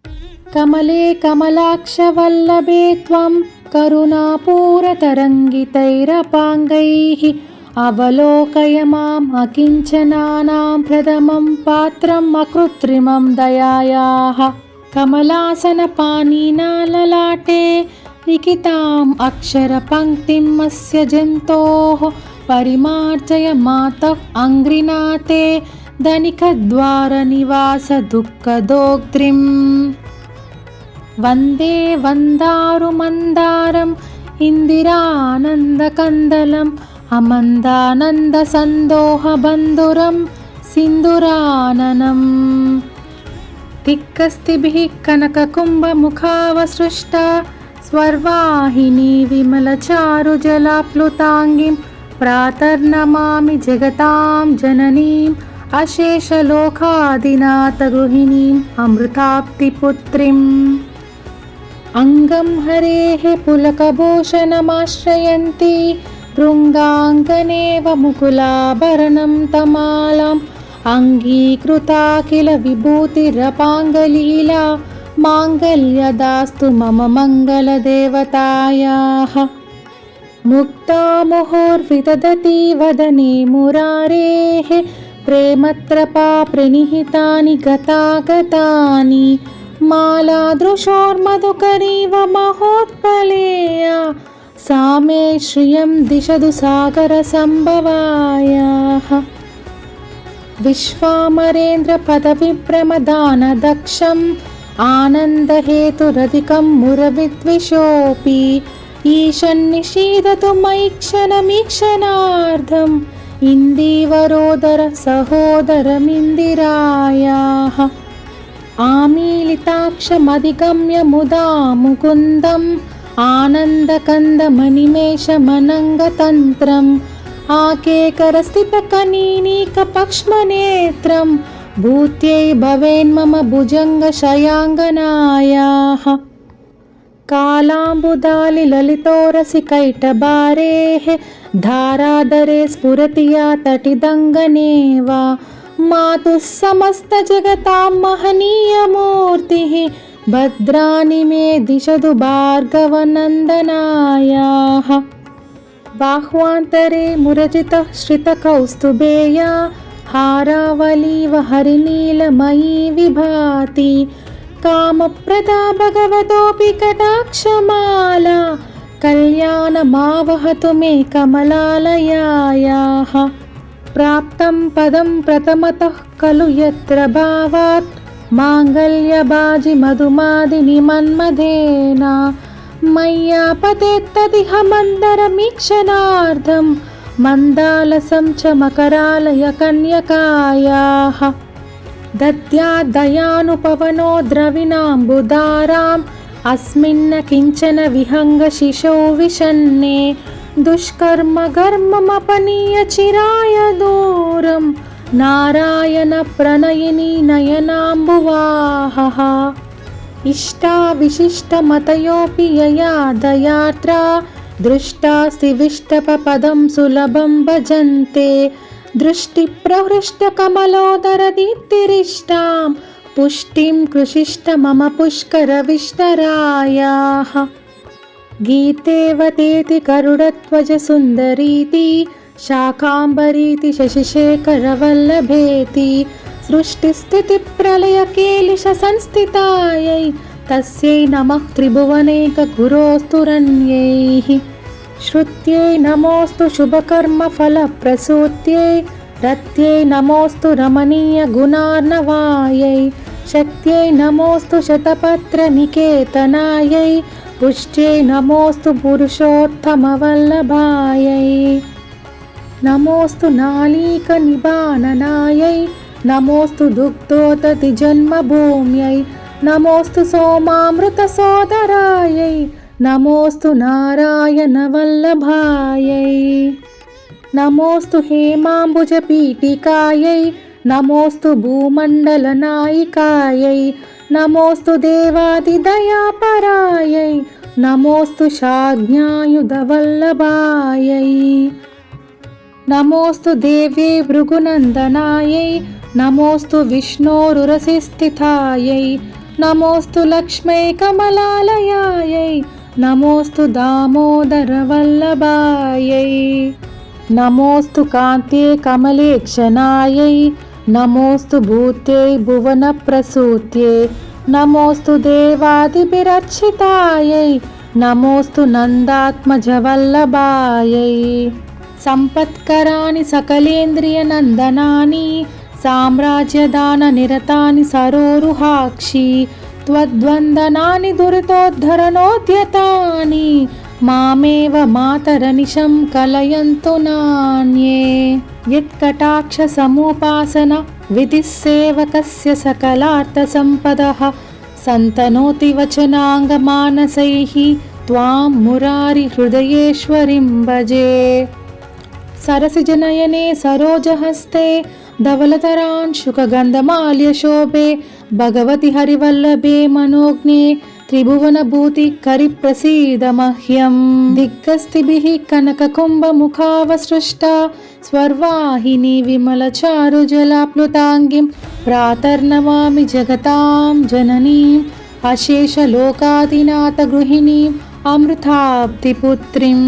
कमले कमलाक्षवल्लभे त्वं करुणापूरतरङ्गितैरपाङ्गैः अवलोकय माम् अकिञ्चनानां प्रथमं पात्रम् अकृत्रिमं दयायाः। कमलासनपाणिना ललाटे लिखिताम् अक्षरपङ्क्तिम् अस्य जन्तोः परिमार्जय मातः अङ्घ्रिनाते धनिकद्वारनिवासदुःखदोग्ध्रिम्। वन्दे वन्दारुमन्दारम् इन्दिरानन्दकन्दलम् अमन्दानन्दसन्दोहबन्धुरं सिन्दुराननम्। दिक्कस्तिभिः कनककुम्भमुखावसृष्टा स्वर्वाहिनी विमलचारुजलाप्लुताङ्गीं प्रातर्नमामि जगतां जननीम् अशेषलोकादिनाथगृहिणीम् अमृताप्तिपुत्रीम्। अङ्गं हरेः पुलकभूषणमाश्रयन्ती भृङ्गाङ्गनेव मुकुलाभरणं तमालाम् अङ्गीकृता किल विभूतिरपाङ्गलीला माङ्गल्यदास्तु मम मङ्गलदेवतायाः। मुक्ता मुहुर्विदधति वदने मुरारेः प्रेमत्रपा प्रणिहितानि गतागतानि मालादृशोर्मधुकरीव महोत्पलेया सा मे श्रियं दिशतु सागरसम्भवायाः। विश्वामरेन्द्रपदविभ्रमदानदक्षम् आनन्दहेतुरधिकं मुरविद्विषोऽपि ईशन्निषीदतु मयि क्षणमीक्षणार्धम् इन्दीवरोदर सहोदरमिन्दिरायाः। आमीलिताक्षमधिगम्य मुदा मुकुन्दम् आनन्दकन्दमनिमेषमनङ्गतन्त्रम् आकेकरस्थितकनीनीकपक्ष्मनेत्रं भूत्यै भवेन्मम भुजङ्गशयाङ्गनायाः। कालाम्बुदालिललितोरसिकैटभारेः धाराधरे स्फुरति या तटिदङ्गने वा मातुः समस्तजगतां महनीयमूर्तिः भद्राणि मे दिशतु भार्गवनन्दनायाः। बाह्वान्तरे मुरजितः श्रितकौस्तुभेया हारावलीव हरिनीलमयी विभाति कामप्रदा भगवतोऽपि कटाक्षमाला कल्याणमावहतु मे कमलालयायाः। प्राप्तं पदं प्रथमतः खलु यत्र भावात् माङ्गल्यबाजि मधुमादिनि मन्मथेन मय्यापतेत्तदिह मन्दरमीक्षणार्धं मन्दालसं च मकरालय कन्यकायाः। दद्याद्दयानुपवनो द्रविणाम्बुधाराम् अस्मिन्न किञ्चन विहङ्गशिशौ विषन्ने दुष्कर्म कर्ममपनीय चिराय दूरं नारायण प्रणयिनी नयनाम्बुवाहः। इष्टाविशिष्टमतयोऽपि यया दयार्द्रा दृष्टास्ति विष्टपपदं सुलभं भजन्ते दृष्टिप्रहृष्टकमलोदरदीप्तिरिष्टां पुष्टिं कृषिष्ट मम पुष्करविष्टरायाः। गीतेवतेति गरुडध्वज सुन्दरीति शाकाम्बरीति शशिशेखरवल्लभेति सृष्टिस्थितिप्रलयकेलिश संस्थितायै तस्यै नमः त्रिभुवनैकगुरोस्तुरन्यैः। श्रुत्यै नमोऽस्तु शुभकर्मफलप्रसूत्यै रत्यै नमोऽस्तु रमणीयगुणार्णवायै शक्त्यै नमोऽस्तु शतपत्रनिकेतनायै पुष्ट्यै नमोऽस्तु पुरुषोत्तमवल्लभायै। नमोऽस्तु नालीकनिबाननायै नमोऽस्तु दुग्धोदधिजन्मभूम्यै नमोऽस्तु सोमामृतसोदरायै नमोऽस्तु नारायणवल्लभायै। नमोऽस्तु हेमाम्बुजपीठिकायै नमोऽस्तु भूमण्डलनायिकायै नमोऽस्तु देवादिदयापरायै नमोऽस्तु शाज्ञायुधवल्लभायै। नमोऽस्तु देव्यै भृगुनन्दनायै नमोऽस्तु विष्णोरुरसिस्थितायै నమోస్తు లక్ష్మై కమలాలయాయై నమోస్తు దామోదరవల్లభాయై నమోస్తు కాంతే కమలేక్షణాయై నమోస్తు భూత్యై భువనప్రసూత్యై నమోస్తు దేవాదిభిరర్చితాయై నమోస్తు నందాత్మజవల్లభాయై సంపత్కరాని సకలేంద్రియనందనాని సామ్రాజ్యదాననిరతాని సరోరుహాక్షి త్వద్వందనాని దురితోద్ధరణోద్యతాని మామేవ మాతరనిశం కలయంతు నాన్యే యత్కటాక్ష సముపాసన విధిసేవకస్య సకలార్థసంపదః సంతనోతి వచనాంగమానసైః త్వాం మురారి హృదయేశ్వరిం భజే సరసిజనయనే సరోజహస్తే ధవళతరాంశుకగంధమాల్యశోభే భగవతి హరివల్లభే మనోజ్ఞే త్రిభువనభూతి కరిప్రసీద మహ్యం దిగ్గస్తిభిః కనకకుంభముఖావసృష్టా స్వర్వాహిని విమలచారుజలాప్లుతాంగిం ప్రాతర్నమామి జగతాం జననీం అశేషలోకాదినాథ గృహిణీం అమృతాబ్ధిపుత్రీం